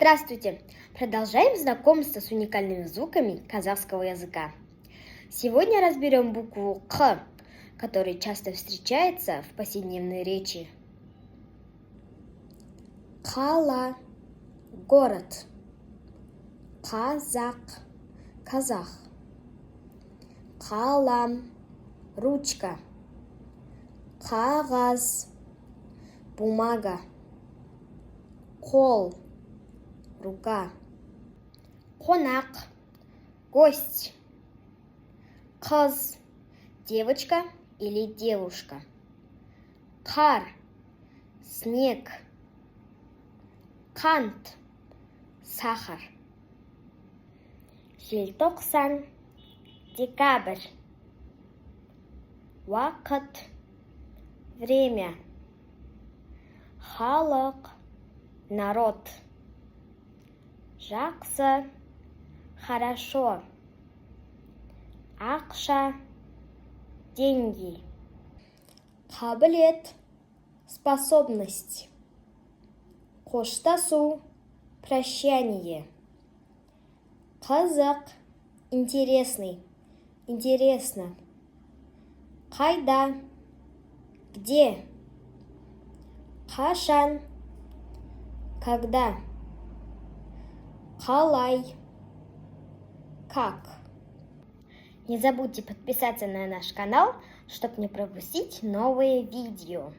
Здравствуйте! Продолжаем знакомство с уникальными звуками казахского языка. Сегодня разберем букву «К», которая часто встречается в повседневной речи. Кала – город. Казак – казах. Калам – ручка. Кагаз – бумага. Кол – рука. Конак – гость. Кыз – девочка или девушка. Кар – снег. Кант – сахар. Желтоқсан – декабрь. Вақыт – время. Халық – народ. Жақсы – хорошо. Ақша – деньги. Қабілет – способность. Қоштасу – прощание. Қызық – интересный, интересно. Қайда – где. Қашан – когда. Қалай – как. Не забудьте подписаться на наш канал, чтобы не пропустить новые видео.